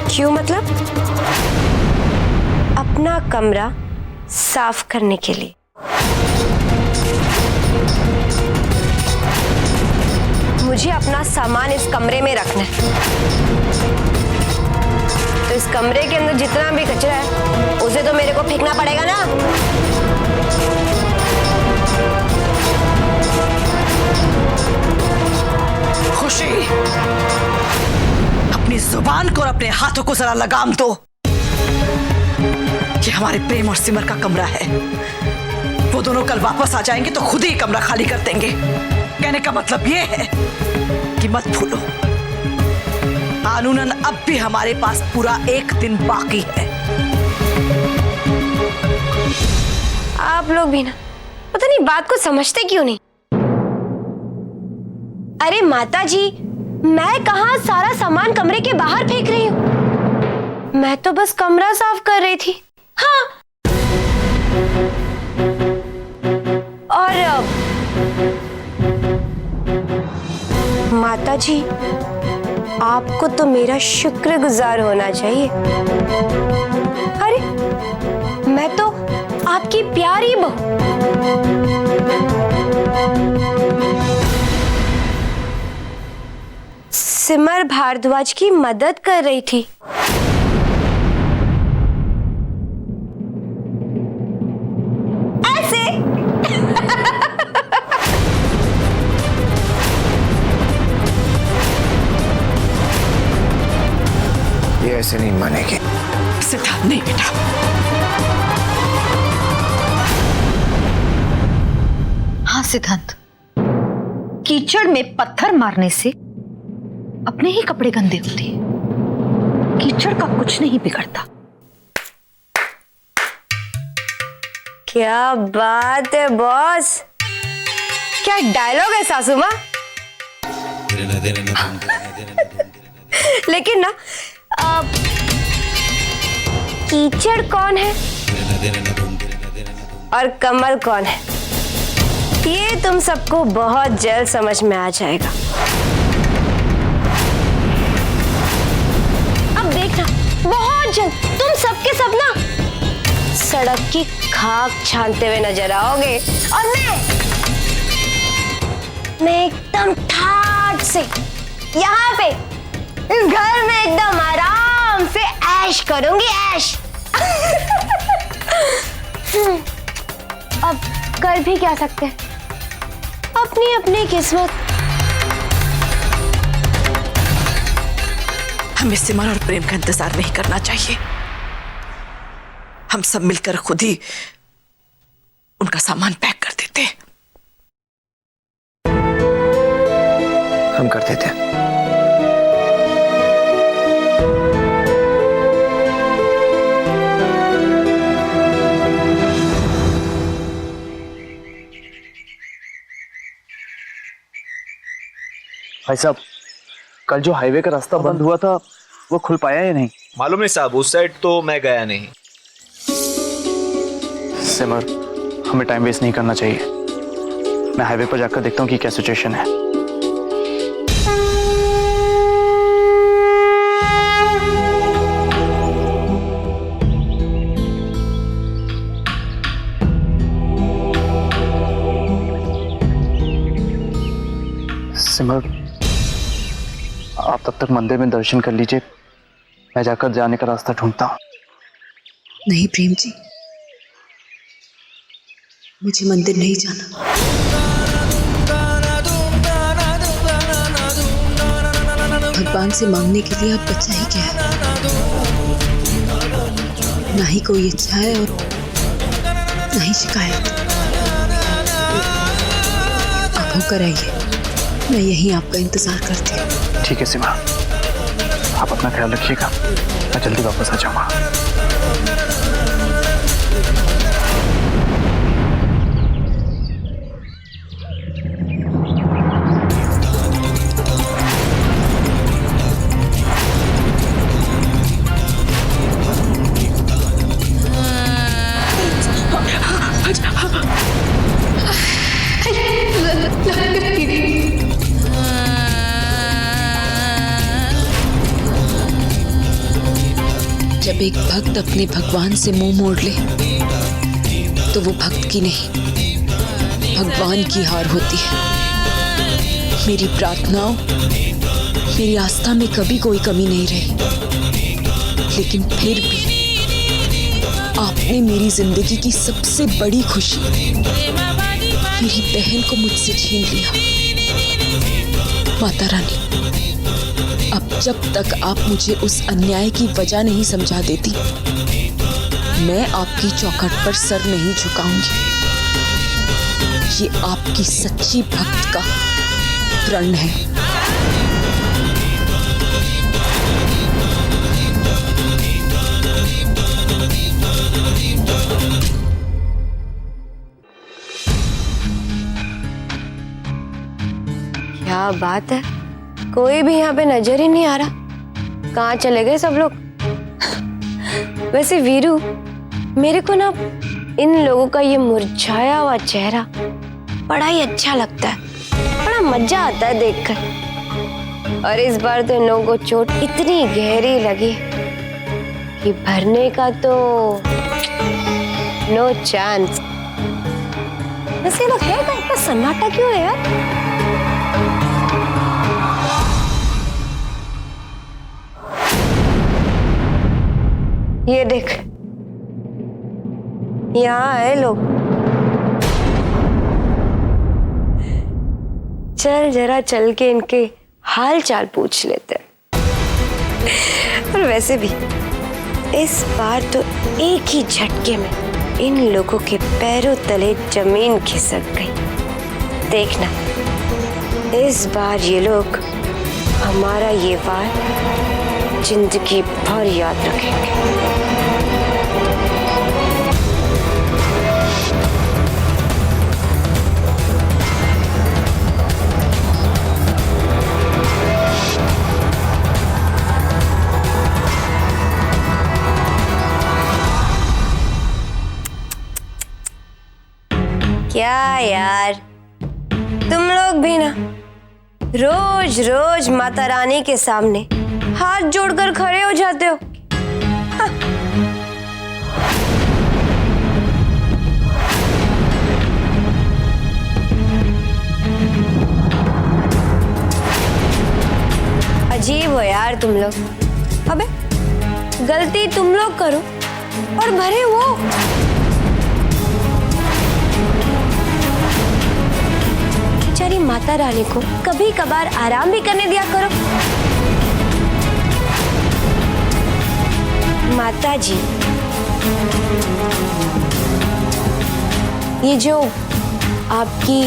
क्यों मतलब? अपना कमरा साफ करने के लिए। मुझे अपना सामान इस कमरे में रखना है, तो इस कमरे के अंदर जितना भी कचरा है उसे तो मेरे को फेंकना पड़ेगा ना। खुशी, अपनी जुबान को और अपने हाथों को जरा लगाम दो। ये हमारे प्रेम और सिमर का कमरा है। वो दोनों कल वापस आ जाएंगे तो खुद ही कमरा खाली कर देंगे। कहने का मतलब ये है कि मत भूलो, कानूनन अब भी हमारे पास पूरा 1 दिन बाकी है। आप लोग भी ना पता नहीं बात को समझते क्यों नहीं। अरे माता जी, मैं कहाँ सारा सामान कमरे के बाहर फेंक रही हूँ। मैं तो बस कमरा साफ कर रही थी। हाँ, और माता जी, आपको तो मेरा शुक्रगुजार होना चाहिए। अरे मैं तो आपकी प्यारी बहू। सिमर भारद्वाज की मदद कर रही थी। ऐसे ये ऐसे नहीं मानेगी। सिद्धार्थ, नहीं बेटा। हाँ सिद्धांत, कीचड़ में पत्थर मारने से अपने ही कपड़े गंदे होते हैं। कीचड़ का कुछ नहीं बिगड़ता। क्या बात है बॉस, क्या डायलॉग है सासू माँ। लेकिन ना कीचड़ कौन है और कमल कौन है, ये तुम सबको बहुत जल्द समझ में आ जाएगा। अब देखना, बहुत जल्द तुम सबके सब ना सड़क की खाक छानते हुए नजर आओगे, और मैं एकदम ठाठ से यहाँ पे इस घर में एकदम आराम से ऐश करूंगी, ऐश। अब कर भी क्या सकते हैं, अपनी अपनी किस्मत। हमें सिमर और प्रेम का इंतजार नहीं करना चाहिए। हम सब मिलकर खुद ही उनका सामान पैक कर देते। हम कर देते। भाई साहब, कल जो हाईवे का रास्ता बंद हुआ था वो खुल पाया या नहीं? मालूम नहीं साहब, उस साइड तो मैं गया नहीं। सिमर, हमें टाइम वेस्ट नहीं करना चाहिए। मैं हाईवे पर जाकर देखता हूँ कि क्या सिचुएशन है। सिमर, आप तब तक मंदिर में दर्शन कर लीजिए, मैं जाकर जाने का रास्ता ढूंढता हूँ। नहीं प्रेम जी, मुझे मंदिर नहीं जाना। भगवान से मांगने के लिए अब बचा ही क्या है? ना ही कोई इच्छा है और ना ही शिकायत। आप होकर आइए, मैं यहीं आपका इंतजार करती हूँ। ठीक है सीमा, आप अपना ख्याल रखिएगा, मैं जल्दी वापस आ जाऊंगा। जब एक भक्त अपने भगवान से मुंह मोड़ ले तो वो भक्त की नहीं भगवान की हार होती है। मेरी प्रार्थनाओं, मेरी आस्था में कभी कोई कमी नहीं रही, लेकिन फिर भी आपने मेरी जिंदगी की सबसे बड़ी खुशी, मेरी बहन को मुझसे छीन लिया। माता रानी, अब जब तक आप मुझे उस अन्याय की वजह नहीं समझा देती, मैं आपकी चौखट पर सर नहीं झुकाऊंगी। ये आपकी सच्ची भक्त का प्रण है। क्या बात है, कोई भी यहाँ पे नजर ही नहीं आ रहा। कहाँ चले गए सब लोग? वैसे वीरू, मेरे को ना इन लोगों का ये मुरझाया हुआ चेहरा बड़ा ही अच्छा लगता है, बड़ा मजा आता है देखकर। और इस बार तो इन लोगों को चोट इतनी गहरी लगी कि भरने का तो नो चांस। वैसे लोग है क्या, इतना सन्नाटा क्यों है यार? ये देख, यहाँ आए लोग। चल जरा चल के इनके हाल चाल पूछ लेते हैं। और वैसे भी इस बार तो एक ही झटके में इन लोगों के पैरों तले जमीन खिसक गई। देखना, इस बार ये लोग हमारा ये वार जिंदगी भर याद रखेंगे। क्या यार, तुम लोग भी ना रोज रोज माता रानी के सामने हाथ जोड़कर खड़े हो जाते हो। हाँ। अजीब हो यार तुम लोग। अबे गलती तुम लोग करो और भरे वो। बेचारी माता रानी को कभी कभार आराम भी करने दिया करो। माता जी, ये जो आपकी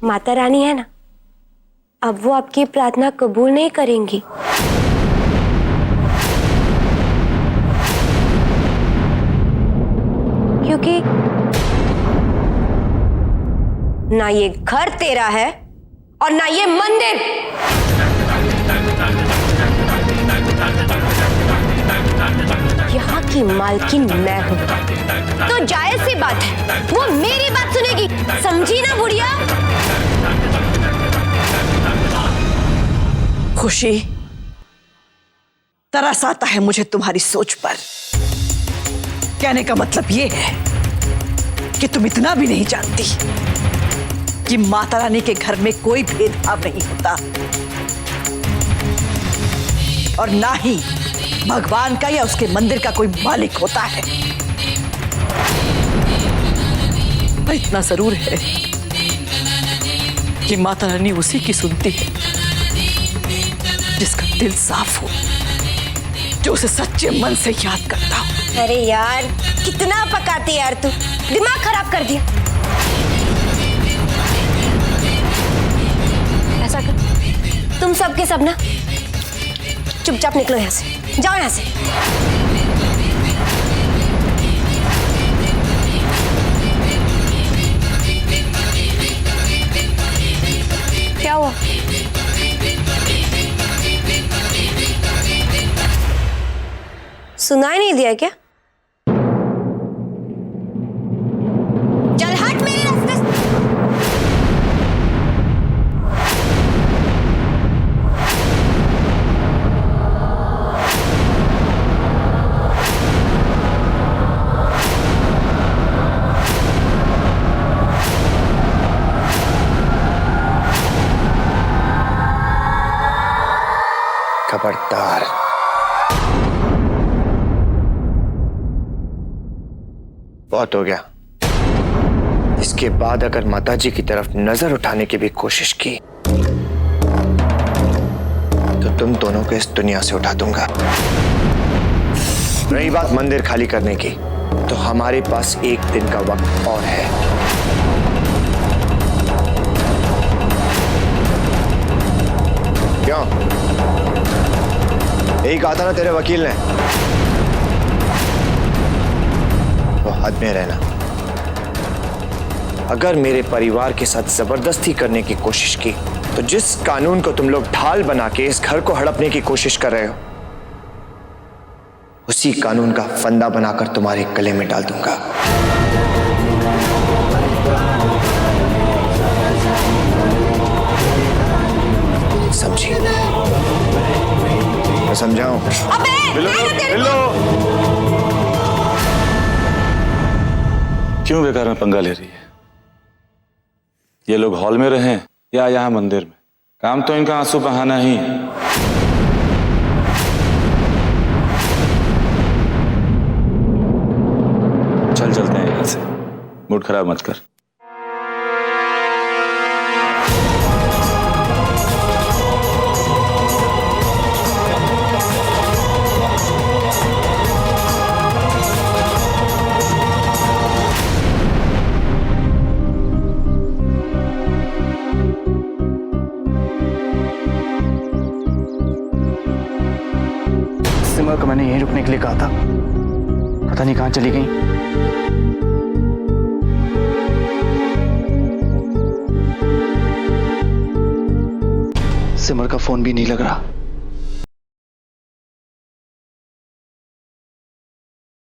माता रानी है ना, अब वो आपकी प्रार्थना कबूल नहीं करेंगी। क्योंकि ना ये घर तेरा है और ना ये मंदिर। यहाँ की मालकिन मैं हूं, तो जायज सी बात है वो मेरी बात सुनेगी। समझी ना बुढ़िया? खुशी, तरस आता है मुझे तुम्हारी सोच पर। कहने का मतलब ये है कि तुम इतना भी नहीं जानती कि माता रानी के घर में कोई भेदभाव नहीं होता, और ना ही भगवान का या उसके मंदिर का कोई मालिक होता है। पर इतना जरूर है कि माता रानी उसी की सुनती है जिसका दिल साफ हो, जो उसे सच्चे मन से याद करता हो। अरे यार, कितना पकाती यार तू, दिमाग खराब कर दिया। ऐसा कर, तुम सब के सब ना चुपचाप निकलो यहाँ से, जाओ यहाँ से। क्या हुआ? सुनाई नहीं दिया क्या? चल हट मेरे रास्ते से। खबरदार। बहुत हो गया। इसके बाद अगर माताजी की तरफ नजर उठाने की भी कोशिश की तो तुम दोनों को इस दुनिया से उठा दूंगा। रही बात मंदिर खाली करने की, तो हमारे पास एक दिन का वक्त और है। क्यों? यही कहा था ना तेरे वकील ने। तो हद में रहना। अगर मेरे परिवार के साथ जबरदस्ती करने की कोशिश की तो जिस कानून को तुम लोग ढाल बना के इस घर को हड़पने की कोशिश कर रहे हो, उसी कानून का फंदा बनाकर तुम्हारे गले में डाल दूंगा। समझी? मैं समझाऊं? क्यों बेकार में पंगा ले रही है? ये लोग हॉल में रहें या यहाँ मंदिर में, काम तो इनका आंसू बहाना ही है। चल चलते हैं यहाँ से, मूड खराब मत कर। सिमर को मैंने यहीं रुकने के लिए कहा था, पता नहीं कहां चली गई। सिमर का फोन भी नहीं लग रहा।